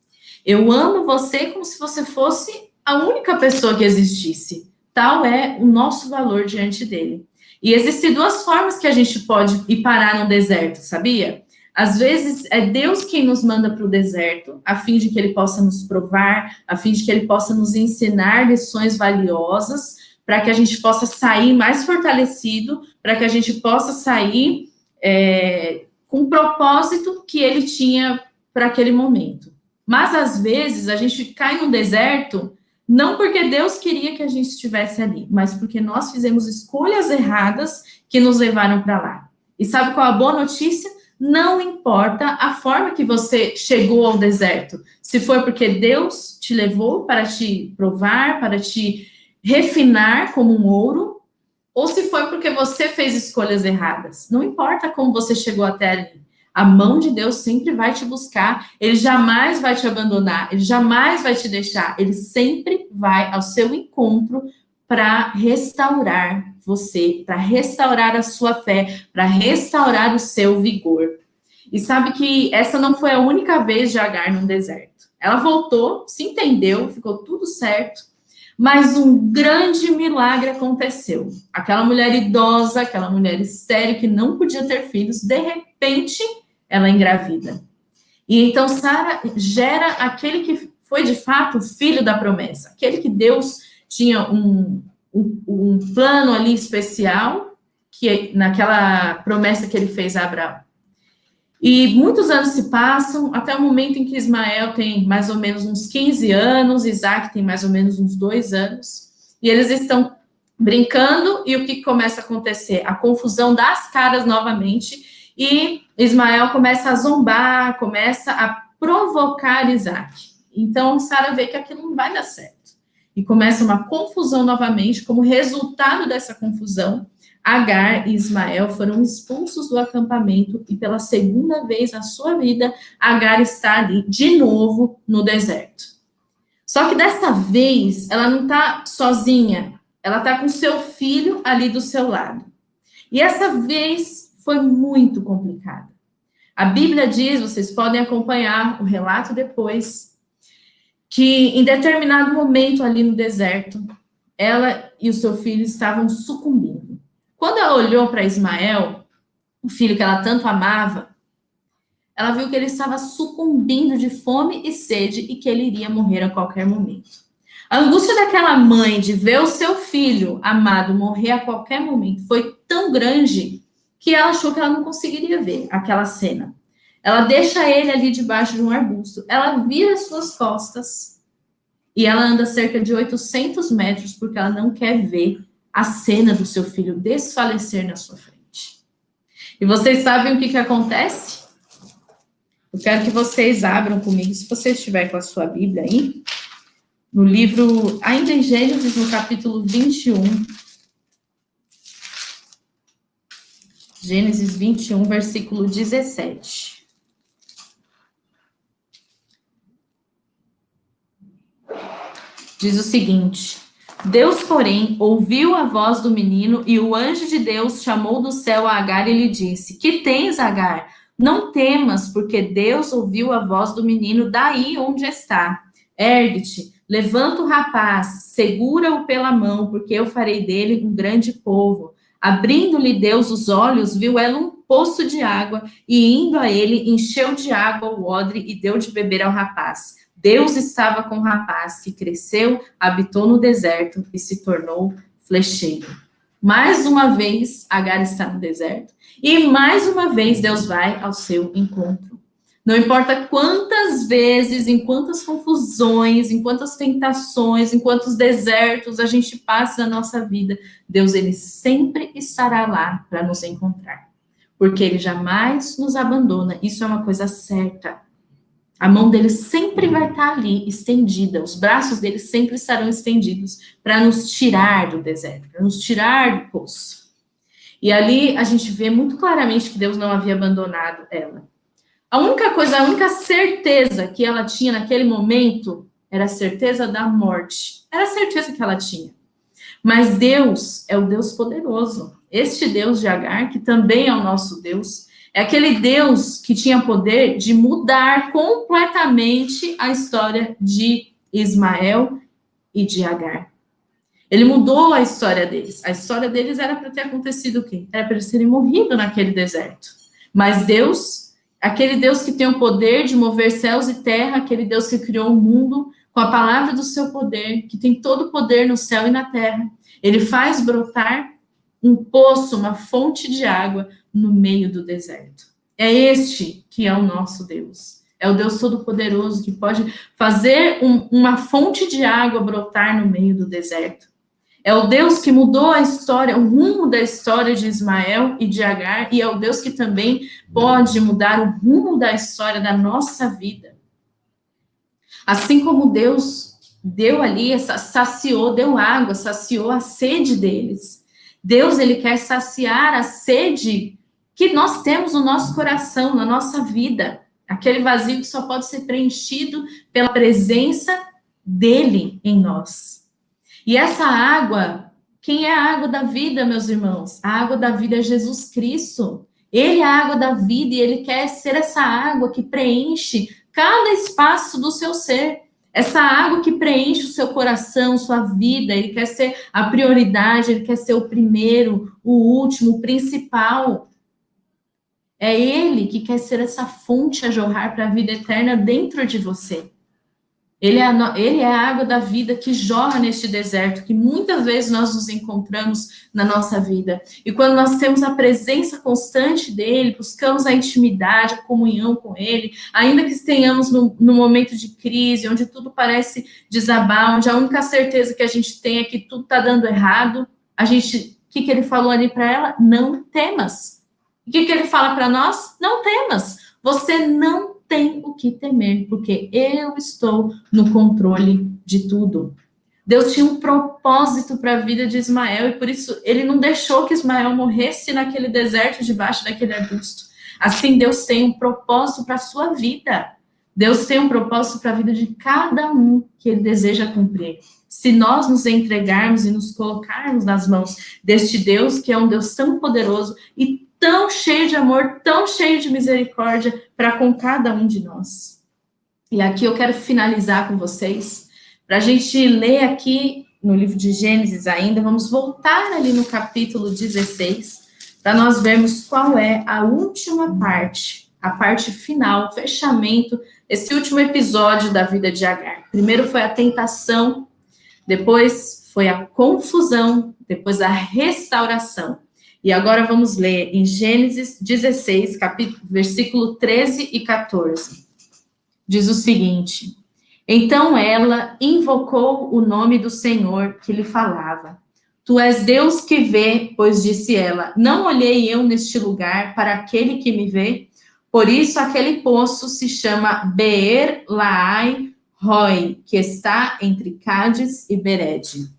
Eu amo você como se você fosse a única pessoa que existisse. Tal é o nosso valor diante dele. E existem duas formas que a gente pode ir parar no deserto, sabia? Às vezes é Deus quem nos manda para o deserto, a fim de que ele possa nos provar, a fim de que ele possa nos ensinar lições valiosas, para que a gente possa sair mais fortalecido, para que a gente possa sair com o propósito que ele tinha para aquele momento. Mas, às vezes, a gente cai no deserto, não porque Deus queria que a gente estivesse ali, mas porque nós fizemos escolhas erradas que nos levaram para lá. E sabe qual a boa notícia? Não importa a forma que você chegou ao deserto. Se foi porque Deus te levou para te provar, para te refinar como um ouro, ou se foi porque você fez escolhas erradas. Não importa como você chegou até ali. A mão de Deus sempre vai te buscar, ele jamais vai te abandonar, ele jamais vai te deixar, ele sempre vai ao seu encontro para restaurar você, para restaurar a sua fé, para restaurar o seu vigor. E sabe que essa não foi a única vez de Agar no deserto. Ela voltou, se entendeu, ficou tudo certo, mas um grande milagre aconteceu. Aquela mulher idosa, aquela mulher estéril que não podia ter filhos, de repente ela engravida. E então Sara gera aquele que foi de fato o filho da promessa, aquele que Deus tinha um plano ali especial, que naquela promessa que ele fez a Abraão. E muitos anos se passam, até o momento em que Ismael tem mais ou menos uns 15 anos, Isaac tem mais ou menos uns 2 anos, e eles estão brincando, e o que começa a acontecer? A confusão das caras novamente, e Ismael começa a zombar, começa a provocar Isaac. Então, Sara vê que aquilo não vai dar certo. E começa uma confusão novamente, como resultado dessa confusão, Agar e Ismael foram expulsos do acampamento e pela segunda vez na sua vida, Agar está ali de novo no deserto. Só que dessa vez, ela não está sozinha, ela está com seu filho ali do seu lado. E essa vez foi muito complicada. A Bíblia diz, vocês podem acompanhar o relato depois, que em determinado momento ali no deserto, ela e o seu filho estavam sucumbindo. Quando ela olhou para Ismael, o filho que ela tanto amava, ela viu que ele estava sucumbindo de fome e sede e que ele iria morrer a qualquer momento. A angústia daquela mãe de ver o seu filho amado morrer a qualquer momento foi tão grande que ela achou que ela não conseguiria ver aquela cena. Ela deixa ele ali debaixo de um arbusto, ela vira as suas costas e ela anda cerca de 800 metros porque ela não quer ver a cena do seu filho desfalecer na sua frente. E vocês sabem o que acontece? Eu quero que vocês abram comigo, se você estiver com a sua Bíblia aí, no livro, ainda em Gênesis, no capítulo 21. Gênesis 21, versículo 17. Diz o seguinte: Deus, porém, ouviu a voz do menino e o anjo de Deus chamou do céu a Agar e lhe disse: Que tens, Agar? Não temas, porque Deus ouviu a voz do menino daí onde está. Ergue-te, levanta o rapaz, segura-o pela mão, porque eu farei dele um grande povo. Abrindo-lhe Deus os olhos, viu ela um poço de água, e indo a ele, encheu de água o odre e deu de beber ao rapaz. Deus estava com o rapaz, que cresceu, habitou no deserto e se tornou flecheiro. Mais uma vez, Agar está no deserto, e mais uma vez Deus vai ao seu encontro. Não importa quantas vezes, em quantas confusões, em quantas tentações, em quantos desertos a gente passa na nossa vida, Deus, ele sempre estará lá para nos encontrar. Porque ele jamais nos abandona, isso é uma coisa certa. A mão dele sempre vai estar ali, estendida, os braços dele sempre estarão estendidos para nos tirar do deserto, para nos tirar do poço. E ali a gente vê muito claramente que Deus não havia abandonado ela. A única certeza que ela tinha naquele momento era a certeza da morte. Era a certeza que ela tinha. Mas Deus é o Deus poderoso. Este Deus de Agar, que também é o nosso Deus, é aquele Deus que tinha poder de mudar completamente a história de Ismael e de Agar. Ele mudou a história deles. A história deles era para ter acontecido o quê? Era para eles terem morrido naquele deserto. Mas Deus, aquele Deus que tem o poder de mover céus e terra, aquele Deus que criou o mundo com a palavra do seu poder, que tem todo o poder no céu e na terra, ele faz brotar um poço, uma fonte de água no meio do deserto. É este que é o nosso Deus. É o Deus Todo-Poderoso que pode fazer uma fonte de água brotar no meio do deserto. É o Deus que mudou a história, o rumo da história de Ismael e de Agar, e é o Deus que também pode mudar o rumo da história da nossa vida. Assim como Deus deu ali, saciou, deu água, saciou a sede deles. Deus, ele quer saciar a sede que nós temos no nosso coração, na nossa vida. Aquele vazio que só pode ser preenchido pela presença dele em nós. E essa água, quem é a água da vida, meus irmãos? A água da vida é Jesus Cristo. Ele é a água da vida e ele quer ser essa água que preenche cada espaço do seu ser. Essa água que preenche o seu coração, sua vida. Ele quer ser a prioridade, ele quer ser o primeiro, o último, o principal. É ele que quer ser essa fonte a jorrar para a vida eterna dentro de você. Ele é a água da vida que jorra neste deserto, que muitas vezes nós nos encontramos na nossa vida. E quando nós temos a presença constante dele, buscamos a intimidade, a comunhão com ele, ainda que estejamos no momento de crise, onde tudo parece desabar, onde a única certeza que a gente tem é que tudo está dando errado, o que ele falou ali para ela? Não temas. O que ele fala para nós? Não temas. Você não tem o que temer, porque eu estou no controle de tudo. Deus tinha um propósito para a vida de Ismael e por isso ele não deixou que Ismael morresse naquele deserto debaixo daquele arbusto. Assim, Deus tem um propósito para a sua vida. Deus tem um propósito para a vida de cada um que ele deseja cumprir. Se nós nos entregarmos e nos colocarmos nas mãos deste Deus, que é um Deus tão poderoso e tão cheio de amor, tão cheio de misericórdia para com cada um de nós. E aqui eu quero finalizar com vocês, para a gente ler aqui no livro de Gênesis ainda, vamos voltar ali no capítulo 16, para nós vermos qual é a última parte, a parte final, o fechamento, esse último episódio da vida de Agar. Primeiro foi a tentação, depois foi a confusão, depois a restauração. E agora vamos ler em Gênesis 16, versículo 13 e 14. Diz o seguinte: então ela invocou o nome do Senhor que lhe falava. Tu és Deus que vê, pois disse ela, não olhei eu neste lugar para aquele que me vê? Por isso aquele poço se chama Beer Lahai Roi, que está entre Cádiz e Bered.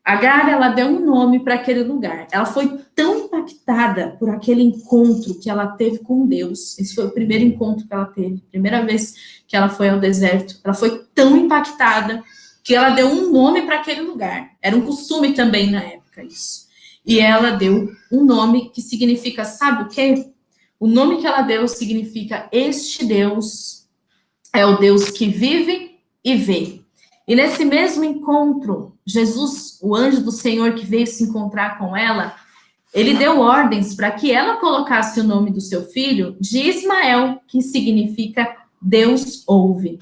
Agar, ela deu um nome para aquele lugar. Ela foi tão impactada por aquele encontro que ela teve com Deus. Esse foi o primeiro encontro que ela teve. Primeira vez que ela foi ao deserto. Ela foi tão impactada que ela deu um nome para aquele lugar. Era um costume também na época isso. E ela deu um nome que significa, sabe o quê? O nome que ela deu significa este Deus é o Deus que vive e vê. E nesse mesmo encontro, Jesus, o anjo do Senhor que veio se encontrar com ela, ele deu ordens para que ela colocasse o nome do seu filho de Ismael, que significa Deus ouve.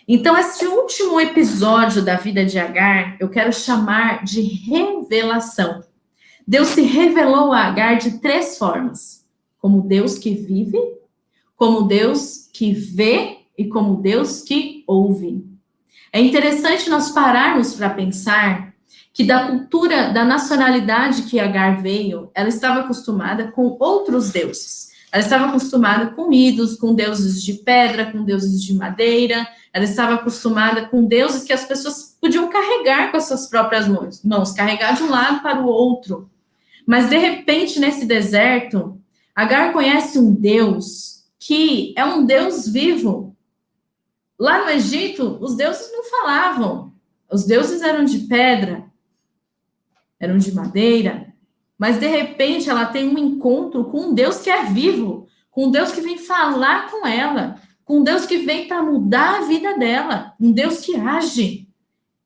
Então, esse último episódio da vida de Agar, eu quero chamar de revelação. Deus se revelou a Agar de 3 formas: como Deus que vive, como Deus que vê e como Deus que ouve. É interessante nós pararmos para pensar que da cultura, da nacionalidade que Agar veio, ela estava acostumada com outros deuses. Ela estava acostumada com ídolos, com deuses de pedra, com deuses de madeira. Ela estava acostumada com deuses que as pessoas podiam carregar com as suas próprias mãos, carregar de um lado para o outro. Mas, de repente, nesse deserto, Agar conhece um Deus que é um Deus vivo. Lá no Egito, os deuses não falavam. Os deuses eram de pedra, eram de madeira. Mas, de repente, ela tem um encontro com um Deus que é vivo, com um Deus que vem falar com ela, com um Deus que vem para mudar a vida dela, um Deus que age.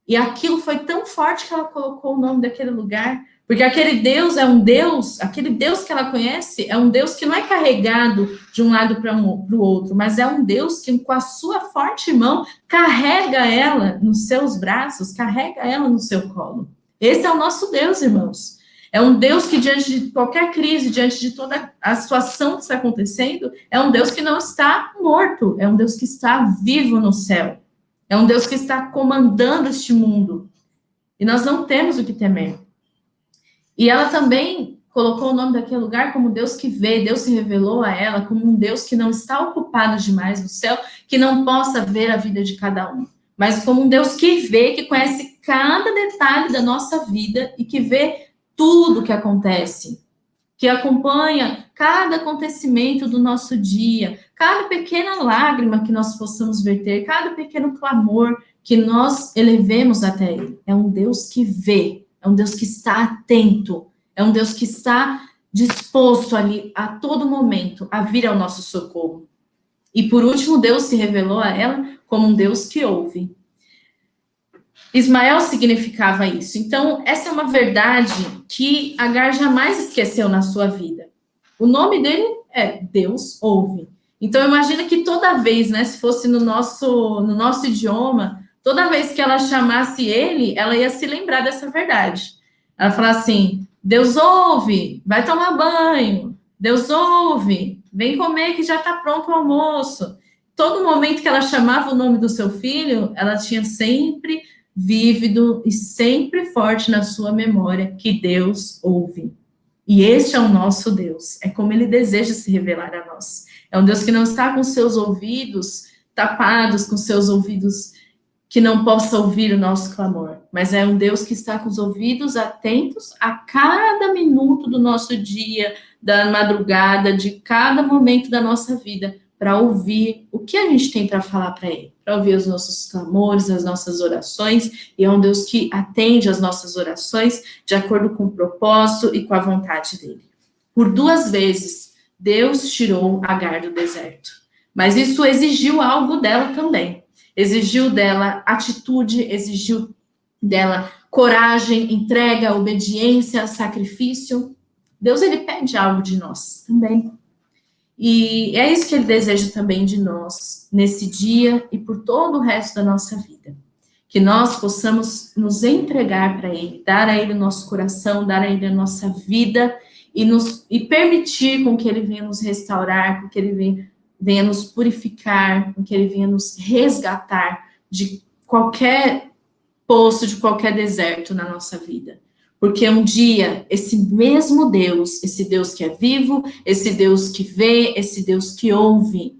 E aquilo foi tão forte que ela colocou o nome daquele lugar, porque aquele Deus é um Deus, aquele Deus que ela conhece é um Deus que não é carregado de um lado para o outro, mas é um Deus que com a sua forte mão carrega ela nos seus braços, carrega ela no seu colo. Esse é o nosso Deus, irmãos. É um Deus que diante de qualquer crise, diante de toda a situação que está acontecendo, é um Deus que não está morto, é um Deus que está vivo no céu. É um Deus que está comandando este mundo. E nós não temos o que temer. E ela também colocou o nome daquele lugar como Deus que vê. Deus se revelou a ela como um Deus que não está ocupado demais no céu, que não possa ver a vida de cada um. Mas como um Deus que vê, que conhece cada detalhe da nossa vida e que vê tudo que acontece. Que acompanha cada acontecimento do nosso dia, cada pequena lágrima que nós possamos verter, cada pequeno clamor que nós elevemos até Ele. É um Deus que vê, é um Deus que está atento, é um Deus que está disposto ali a todo momento a vir ao nosso socorro. E por último, Deus se revelou a ela como um Deus que ouve. Ismael significava isso. Então, essa é uma verdade que Agar jamais esqueceu na sua vida. O nome dele é Deus ouve. Então, imagina que toda vez, né, se fosse no nosso idioma, toda vez que ela chamasse ele, ela ia se lembrar dessa verdade. Ela fala assim, Deus ouve, vai tomar banho. Deus ouve, vem comer que já está pronto o almoço. Todo momento que ela chamava o nome do seu filho, ela tinha sempre vívido e sempre forte na sua memória que Deus ouve. E este é o nosso Deus, é como Ele deseja se revelar a nós. É um Deus que não está com seus ouvidos tapados, com seus ouvidos que não possa ouvir o nosso clamor, mas é um Deus que está com os ouvidos atentos a cada minuto do nosso dia, da madrugada, de cada momento da nossa vida, para ouvir o que a gente tem para falar para Ele, para ouvir os nossos clamores, as nossas orações, e é um Deus que atende as nossas orações de acordo com o propósito e com a vontade dEle. Por 2 vezes, Deus tirou Agar do deserto, mas isso exigiu algo dela também. Exigiu dela atitude, exigiu dela coragem, entrega, obediência, sacrifício. Deus, ele pede algo de nós também. E é isso que ele deseja também de nós, nesse dia e por todo o resto da nossa vida. Que nós possamos nos entregar para ele, dar a ele o nosso coração, dar a ele a nossa vida e permitir com que ele venha nos restaurar, com que ele venha nos purificar, com que ele venha nos resgatar de qualquer poço, de qualquer deserto na nossa vida. Porque um dia, esse mesmo Deus, esse Deus que é vivo, esse Deus que vê, esse Deus que ouve,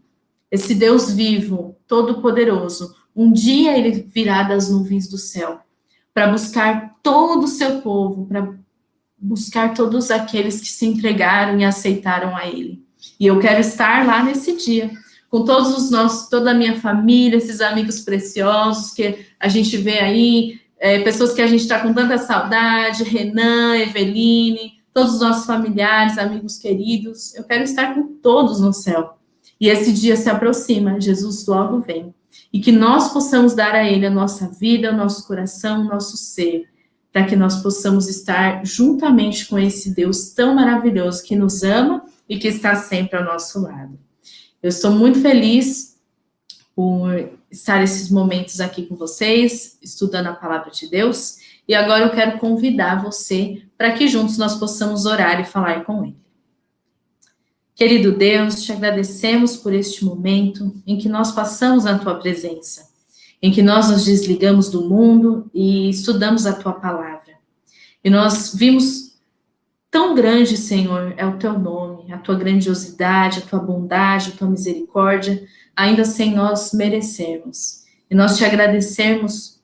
esse Deus vivo, todo-poderoso, um dia ele virá das nuvens do céu para buscar todo o seu povo, para buscar todos aqueles que se entregaram e aceitaram a ele. E eu quero estar lá nesse dia, com toda a minha família, esses amigos preciosos que a gente vê aí, pessoas que a gente está com tanta saudade, Renan, Eveline, todos os nossos familiares, amigos queridos. Eu quero estar com todos no céu. E esse dia se aproxima, Jesus logo vem. E que nós possamos dar a Ele a nossa vida, o nosso coração, o nosso ser, para que nós possamos estar juntamente com esse Deus tão maravilhoso que nos ama e que está sempre ao nosso lado. Eu estou muito feliz por estar esses momentos aqui com vocês, estudando a palavra de Deus, e agora eu quero convidar você para que juntos nós possamos orar e falar com Ele. Querido Deus, te agradecemos por este momento em que nós passamos na Tua presença, em que nós nos desligamos do mundo e estudamos a Tua palavra. E nós vimos tão grande, Senhor, é o Teu nome, a Tua grandiosidade, a Tua bondade, a Tua misericórdia, ainda sem nós merecermos. E nós te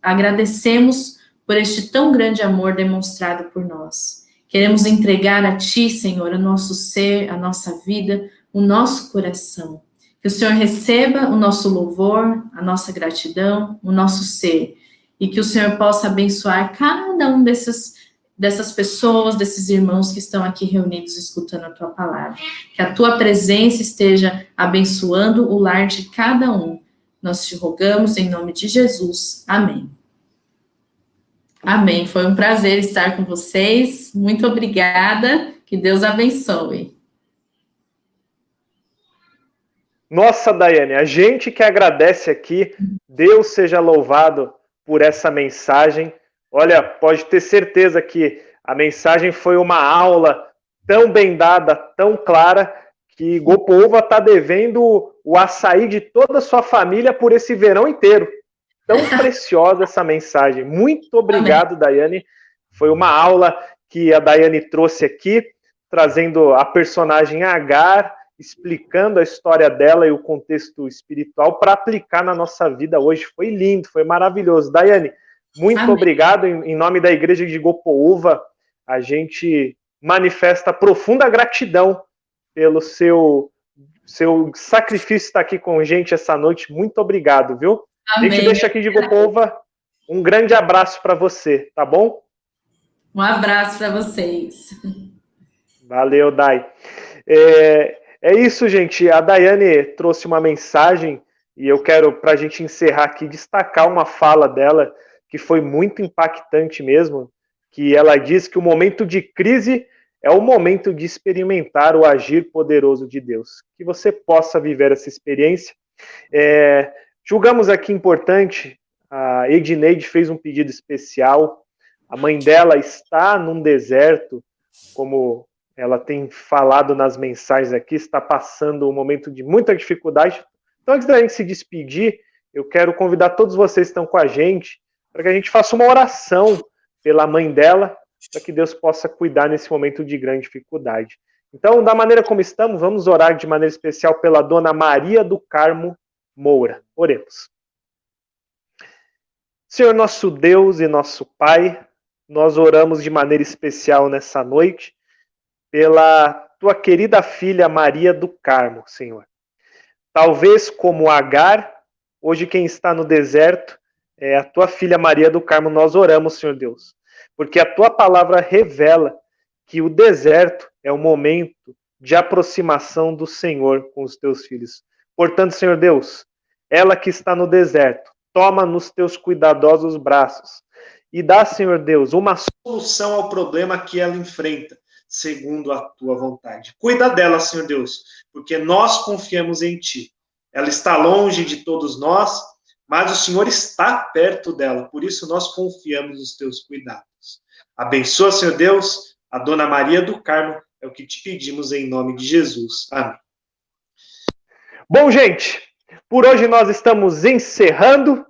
agradecemos por este tão grande amor demonstrado por nós. Queremos entregar a Ti, Senhor, o nosso ser, a nossa vida, o nosso coração. Que o Senhor receba o nosso louvor, a nossa gratidão, o nosso ser. E que o Senhor possa abençoar cada um dessas pessoas, desses irmãos que estão aqui reunidos escutando a Tua palavra. Que a Tua presença esteja abençoando o lar de cada um. Nós te rogamos em nome de Jesus. Amém. Amém. Foi um prazer estar com vocês. Muito obrigada. Que Deus abençoe.
Nossa, Daiane, a gente que agradece aqui. Deus seja louvado por essa mensagem. Olha, pode ter certeza que a mensagem foi uma aula tão bem dada, tão clara, que Gopova está devendo o açaí de toda a sua família por esse verão inteiro. Tão preciosa essa mensagem. Muito obrigado, Daiane. Foi uma aula que a Daiane trouxe aqui, trazendo a personagem Agar, explicando a história dela e o contexto espiritual para aplicar na nossa vida hoje. Foi lindo, foi maravilhoso. Daiane, muito obrigado. Em nome da Igreja de Gopouva, a gente manifesta profunda gratidão pelo seu sacrifício estar aqui com a gente essa noite. Muito obrigado, viu? A gente deixa aqui de Gopouva um grande abraço para você, tá bom?
Um abraço para vocês.
Valeu, Dai. É isso, gente. A Daiane trouxe uma mensagem e eu quero, para a gente encerrar aqui, destacar uma fala dela que foi muito impactante mesmo, que ela diz que o momento de crise é o momento de experimentar o agir poderoso de Deus. Que você possa viver essa experiência. Julgamos aqui importante, a Edneide fez um pedido especial, a mãe dela está num deserto, como ela tem falado nas mensagens aqui, está passando um momento de muita dificuldade. Então, antes da gente se despedir, eu quero convidar todos vocês que estão com a gente, para que a gente faça uma oração pela mãe dela, para que Deus possa cuidar nesse momento de grande dificuldade. Então, da maneira como estamos, vamos orar de maneira especial pela dona Maria do Carmo Moura. Oremos.
Senhor, nosso Deus e nosso Pai, nós oramos de maneira especial nessa noite pela tua querida filha Maria do Carmo, Senhor. Talvez como Agar, hoje quem está no deserto é a tua filha Maria do Carmo. Nós oramos, Senhor Deus, porque a tua palavra revela que o deserto é o momento de aproximação do Senhor com os teus filhos. Portanto, Senhor Deus, ela que está no deserto, toma nos teus cuidadosos braços e dá, Senhor Deus, uma
solução ao problema que ela enfrenta, segundo a tua vontade. Cuida dela, Senhor Deus, porque nós confiamos em ti. Ela está longe de todos nós, mas o Senhor está perto dela, por isso nós confiamos nos teus cuidados. Abençoa, Senhor Deus, a Dona Maria do Carmo, é o que te pedimos em nome de Jesus. Amém.
Bom, gente, por hoje nós estamos encerrando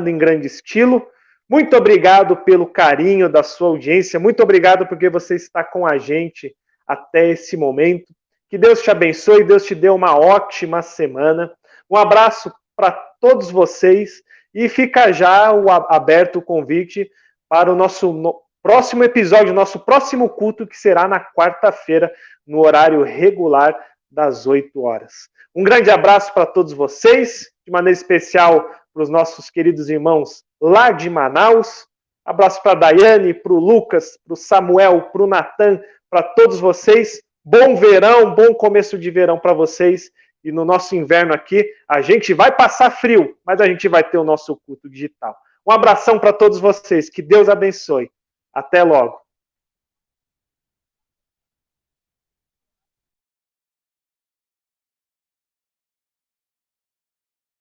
em grande estilo. Muito obrigado pelo carinho da sua audiência, muito obrigado porque você está com a gente até esse momento. Que Deus te abençoe, Deus te dê uma ótima semana. Um abraço para todos vocês e fica já aberto o convite para o nosso próximo episódio, nosso próximo culto, que será na quarta-feira, no horário regular das 8 horas. Um grande abraço para todos vocês, de maneira especial para os nossos queridos irmãos lá de Manaus. Abraço para a Daiane, para o Lucas, para o Samuel, para o Natan, para todos vocês. Bom verão, bom começo de verão para vocês. E no nosso inverno aqui, a gente vai passar frio, mas a gente vai ter o nosso culto digital. Um abração para todos vocês, que Deus abençoe. Até logo.